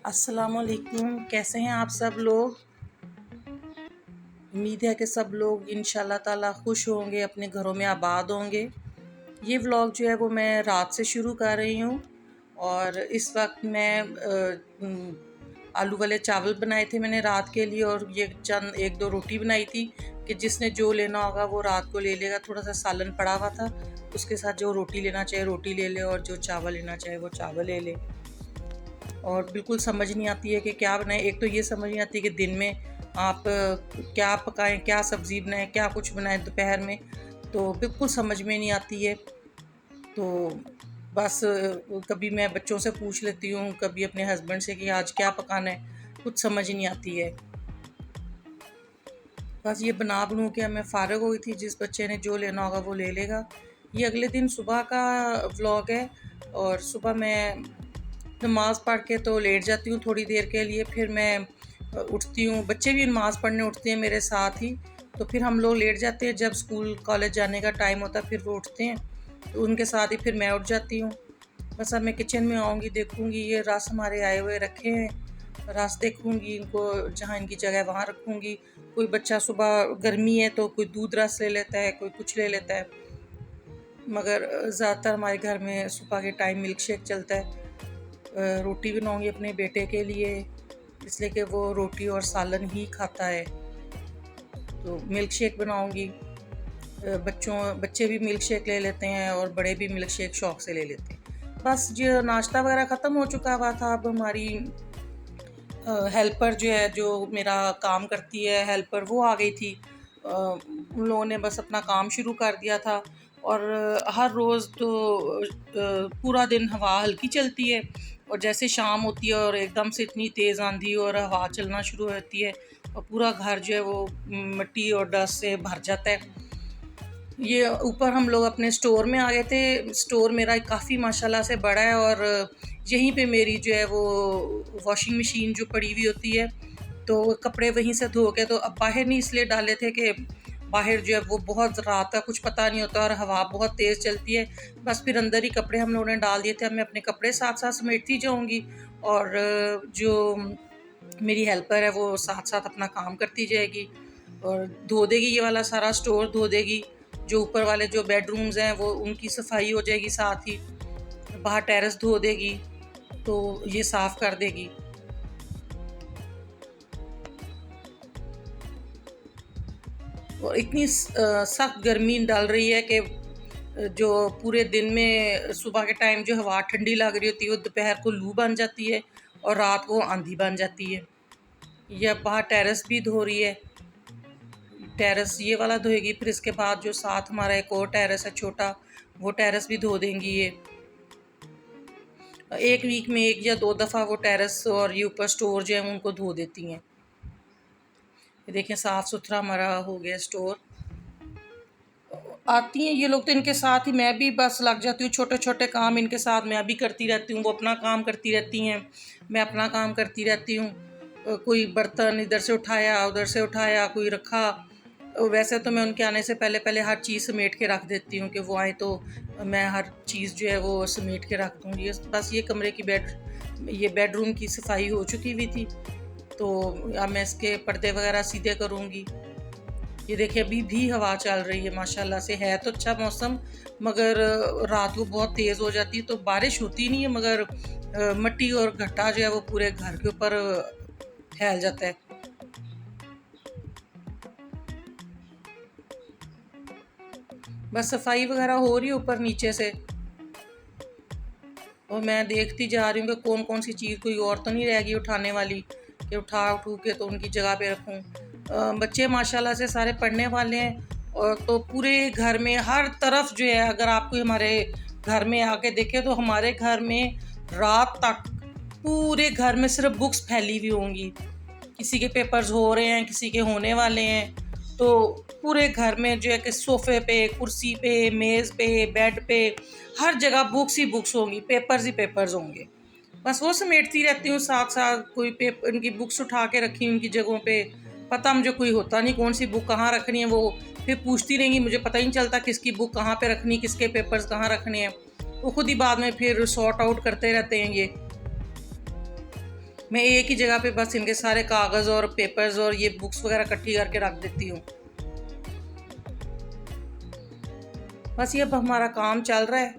अस्सलामुअलैकुम। कैसे हैं आप सब लोग? उम्मीद है कि सब लोग इंशाल्लाह ताला खुश होंगे, अपने घरों में आबाद होंगे। ये व्लॉग जो है वो मैं रात से शुरू कर रही हूँ और इस वक्त मैं आलू वाले चावल बनाए थे मैंने रात के लिए, और ये चंद एक दो रोटी बनाई थी कि जिसने जो लेना होगा वो रात को ले लेगा। थोड़ा सा सालन पड़ा हुआ था, उसके साथ जो रोटी लेना चाहे रोटी ले ले और जो चावल लेना चाहे वो चावल ले ले। और बिल्कुल समझ नहीं आती है कि क्या बनाएं। एक तो ये समझ नहीं आती कि दिन में आप क्या पकाएं, क्या सब्ज़ी बनाएं, क्या कुछ बनाएं दोपहर में, तो बिल्कुल समझ में नहीं आती है। तो बस कभी मैं बच्चों से पूछ लेती हूँ, कभी अपने हस्बैंड से कि आज क्या पकाना है, कुछ समझ नहीं आती है। बस ये बना बनू के मैं फ़ारिग हो गई थी। जिस बच्चे ने जो लेना होगा वो ले लेगा। ये अगले दिन सुबह का व्लॉग है। और सुबह मैं नमाज़ पढ़ के तो लेट जाती हूँ थोड़ी देर के लिए, फिर मैं उठती हूँ। बच्चे भी नमाज़ पढ़ने उठते हैं मेरे साथ ही, तो फिर हम लोग लेट जाते हैं। जब स्कूल कॉलेज जाने का टाइम होता है फिर वो उठते हैं, तो उनके साथ ही फिर मैं उठ जाती हूँ। बस अब मैं किचन में आऊँगी, देखूँगी ये रस हमारे आए हुए रखे हैं, रस देखूँगी, इनको जहाँ इनकी जगह वहाँ रखूँगी। कोई बच्चा सुबह गर्मी है तो कोई दूध रस ले लेता है, कोई कुछ ले लेता है, मगर ज़्यादातर हमारे घर में सुबह के टाइम मिल्क शेक चलता है। रोटी बनाऊँगी अपने बेटे के लिए, इसलिए कि वो रोटी और सालन ही खाता है। तो मिल्क शेक बनाऊँगी। बच्चे भी मिल्क शेक ले लेते हैं और बड़े भी मिल्क शेक शौक़ से ले लेते हैं। बस जो नाश्ता वगैरह ख़त्म हो चुका हुआ था। अब हमारी हेल्पर जो है, जो मेरा काम करती है हेल्पर, वो आ गई थी। उन लोगों ने बस अपना काम शुरू कर दिया था। और हर रोज़ तो पूरा दिन हवा हल्की चलती है, और जैसे शाम होती है और एकदम से इतनी तेज़ आंधी और हवा चलना शुरू होती है और पूरा घर जो है वो मिट्टी और डस्ट से भर जाता है। ये ऊपर हम लोग अपने स्टोर में आ गए थे। स्टोर मेरा काफ़ी माशाल्लाह से बड़ा है, और यहीं पे मेरी जो है वो वॉशिंग मशीन जो पड़ी हुई होती है, तो कपड़े वहीं से धो के, तो अब बाहर नहीं इसलिए डाले थे कि बाहर जो है वो बहुत रात का कुछ पता नहीं होता और हवा बहुत तेज़ चलती है। बस फिर अंदर ही कपड़े हम लोगों ने डाल दिए थे। अब मैं अपने कपड़े साथ साथ समेटती जाऊँगी, और जो मेरी हेल्पर है वो साथ साथ अपना काम करती जाएगी और धो देगी। ये वाला सारा स्टोर धो देगी। जो ऊपर वाले जो बेडरूम्स हैं वो उनकी सफाई हो जाएगी, साथ ही बाहर टेरेस धो देगी, तो ये साफ़ कर देगी। और इतनी सख्त गर्मी डल रही है कि जो पूरे दिन में सुबह के टाइम जो हवा ठंडी लग रही होती है वो दोपहर को लू बन जाती है और रात को आंधी बन जाती है। या बाहर टेरेस भी धो रही है, टेरेस ये वाला धोएगी, फिर इसके बाद जो साथ हमारा एक और टेरेस है छोटा, वो टेरेस भी धो देंगी। ये एक वीक में एक या दो दफ़ा वो टेरेस और ये ऊपर स्टोर जो है उनको धो देती हैं। ये देखें साफ़ सुथरा हमारा हो गया स्टोर। आती हैं ये लोग तो इनके साथ ही मैं भी बस लग जाती हूँ। छोटे छोटे काम इनके साथ मैं भी करती रहती हूँ, वो अपना काम करती रहती हैं, मैं अपना काम करती रहती हूँ। कोई बर्तन इधर से उठाया उधर से उठाया, कोई रखा। वैसे तो मैं उनके आने से पहले पहले हर चीज़ समेट के रख देती हूँ कि वो आए तो मैं हर चीज़ जो है वो समेट के रख दूँगी। बस ये कमरे की ये बेडरूम की सफाई हो चुकी हुई थी, तो अब मैं इसके पर्दे वगैरह सीधे करूँगी। ये देखिए अभी भी हवा चल रही है माशाल्लाह से। है तो अच्छा मौसम, मगर रात को बहुत तेज़ हो जाती है, तो बारिश होती नहीं है, मगर मिट्टी और घट्टा जो है वो पूरे घर के ऊपर फैल जाता है। बस सफाई वगैरह हो रही है ऊपर नीचे से, और मैं देखती जा रही हूँ कि कौन कौन सी चीज़ कोई और तो नहीं रहेगी उठाने वाली कि उठू के तो उनकी जगह पे रखूँ। बच्चे माशाल्लाह से सारे पढ़ने वाले हैं, और तो पूरे घर में हर तरफ जो है, अगर आप कोई हमारे घर में आके देखे तो हमारे घर में रात तक पूरे घर में सिर्फ बुक्स फैली हुई होंगी। किसी के पेपर्स हो रहे हैं, किसी के होने वाले हैं, तो पूरे घर में जो है कि सोफ़े पे, कुर्सी पे, मेज़ पे, बेड पे, हर जगह बुक्स ही बुक्स होंगी, पेपर्स ही पेपर्स होंगे। बस वो समेटती रहती हूँ साथ साथ। कोई उनकी बुक्स उठा के रखी उनकी जगहों पे, पता मुझे कोई होता नहीं कौन सी बुक कहाँ रखनी है। वो फिर पूछती रहेंगी, मुझे पता ही नहीं चलता किसकी बुक कहाँ पे रखनी, किसके पेपर्स कहाँ रखने हैं। वो खुद ही बाद में फिर सॉर्ट आउट करते रहते हैं ये। मैं एक ही जगह पे बस इनके सारे कागज़ और पेपर्स और ये बुक्स वगैरह इकट्ठी करके रख देती हूँ। बस ये अब हमारा काम चल रहा है।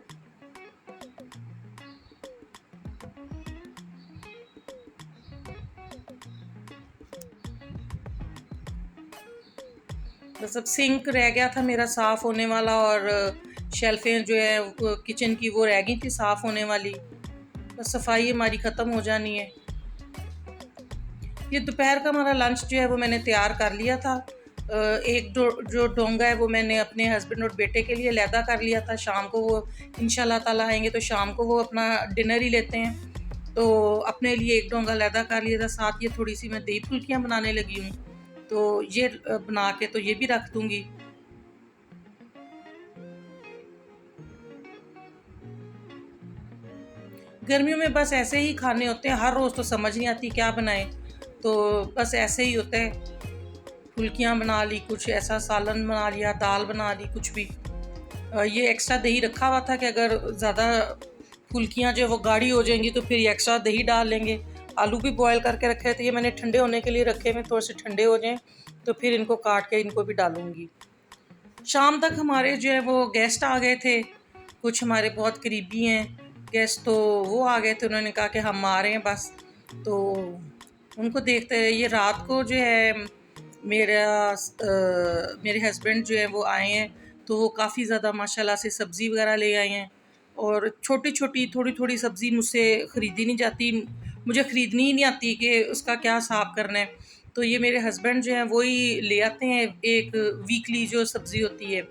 बस अब सिंक रह गया था मेरा साफ़ होने वाला, और शेल्फें जो है किचन की वो रह गई थी साफ़ होने वाली। बस सफाई हमारी ख़त्म हो जानी है। ये दोपहर का हमारा लंच जो है वो मैंने तैयार कर लिया था। एक जो डोंगा है वो मैंने अपने हस्बैंड और बेटे के लिए लैदा कर लिया था। शाम को वो इंशाल्लाह ताला आएंगे तो शाम को वो अपना डिनर ही लेते हैं, तो अपने लिए एक डोंगा लैदा कर लिया था। साथ ये थोड़ी सी मैं दही फुल्कियाँ बनाने लगी हूँ, तो ये बना के तो ये भी रख दूँगी। गर्मियों में बस ऐसे ही खाने होते हैं, हर रोज़ तो समझ नहीं आती क्या बनाएं, तो बस ऐसे ही होता है। फुल्कियाँ बना ली, कुछ ऐसा सालन बना लिया, दाल बना ली, कुछ भी। ये एक्स्ट्रा दही रखा हुआ था कि अगर ज़्यादा फुल्कियाँ जो है वो गाढ़ी हो जाएंगी तो फिर ये एक्स्ट्रा दही डाल लेंगे। आलू भी बॉयल करके रखे थे, ये मैंने ठंडे होने के लिए रखे हुए, थोड़े से ठंडे हो जाएं तो फिर इनको काट के इनको भी डालूँगी। शाम तक हमारे जो है वो गेस्ट आ गए थे, कुछ हमारे बहुत करीबी हैं गेस्ट, तो वो आ गए थे। उन्होंने कहा कि हम आ रहे हैं बस, तो उनको देखते रहे। ये रात को जो है मेरे हस्बैंड जो है वो आए हैं, तो वो काफ़ी ज़्यादा माशाल्लाह से सब्ज़ी वगैरह ले आए हैं, और छोटी छोटी थोड़ी थोड़ी सब्ज़ी मुझसे ख़रीदी नहीं जाती, मुझे ख़रीदनी ही नहीं आती कि उसका क्या हिसाब करना है। तो ये मेरे हस्बैंड जो हैं वो ही ले आते हैं, एक वीकली जो सब्ज़ी होती है,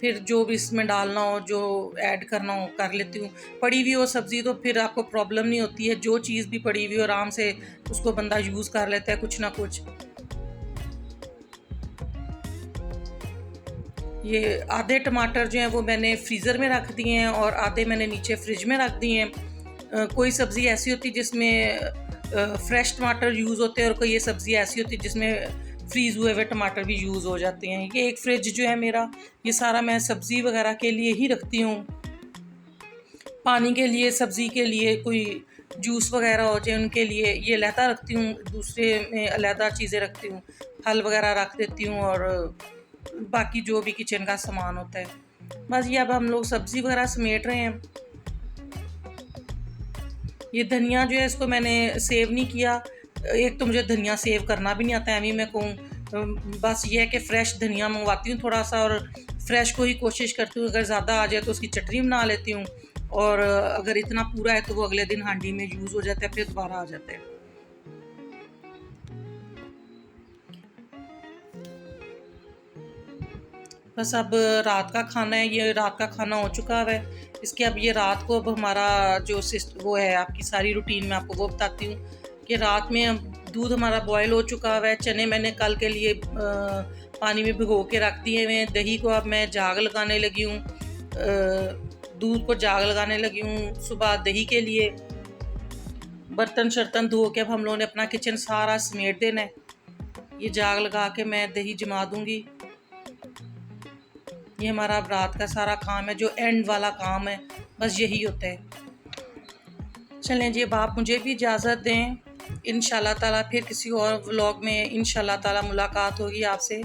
फिर जो भी इसमें डालना हो, जो ऐड करना हो कर लेती हूँ। पड़ी हुई हो सब्ज़ी तो फिर आपको प्रॉब्लम नहीं होती है, जो चीज़ भी पड़ी हुई हो आराम से उसको बंदा यूज़ कर लेता है कुछ ना कुछ। ये आधे टमाटर जो हैं वो मैंने फ्रीज़र में रख दिए हैं और आधे मैंने नीचे फ्रिज में रख दिए हैं। कोई सब्ज़ी ऐसी होती है जिसमें फ्रेश टमाटर यूज़ होते हैं, और कोई ये सब्ज़ी ऐसी होती है जिसमें फ्रीज़ हुए हुए टमाटर भी यूज़ हो जाते हैं। ये एक फ्रिज जो है मेरा, ये सारा मैं सब्ज़ी वगैरह के लिए ही रखती हूँ। पानी के लिए, सब्ज़ी के लिए, कोई जूस वगैरह हो जाए उनके लिए ये अलहदा रखती हूँ, दूसरे में अलहदा चीज़ें रखती हूँ। फल वगैरह रख देती हूँ, और बाकी जो भी किचन का सामान होता है। बस ये अब हम लोग सब्ज़ी वगैरह समेट रहे हैं। ये धनिया जो है इसको मैंने सेव नहीं किया। एक तो मुझे धनिया सेव करना भी नहीं आता, एम ही मैं कहूँ। बस ये है कि फ़्रेश धनिया मंगवाती हूँ थोड़ा सा, और फ़्रेश को ही कोशिश करती हूँ, अगर ज़्यादा आ जाए तो उसकी चटनी बना लेती हूँ, और अगर इतना पूरा है तो वो अगले दिन हांडी में यूज़ हो जाता है, फिर दोबारा आ जाता है। बस अब रात का खाना है, ये रात का खाना हो चुका है। इसके अब ये रात को अब हमारा जो वो है, आपकी सारी रूटीन मैं आपको वो बताती हूँ कि रात में अब दूध हमारा बॉयल हो चुका है। चने मैंने कल के लिए पानी में भिगो के रख दिए हुए हैं। दही को अब मैं जाग लगाने लगी हूँ, दूध को जाग लगाने लगी हूँ सुबह दही के लिए। बर्तन शर्तन धो के अब हम लोगों ने अपना किचन सारा समेट देना है। ये जाग लगा के मैं दही जमा दूँगी। ये हमारा अब रात का सारा काम है, जो एंड वाला काम है, बस यही होता है। चलें जी, अब आप मुझे भी इजाज़त दें। इंशाल्लाह ताला फिर किसी और व्लॉग में इंशाल्लाह ताला मुलाकात होगी आपसे।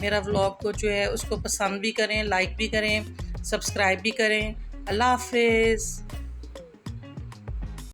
मेरा व्लॉग को जो है उसको पसंद भी करें, लाइक भी करें, सब्सक्राइब भी करें। अल्लाह हाफ़िज़।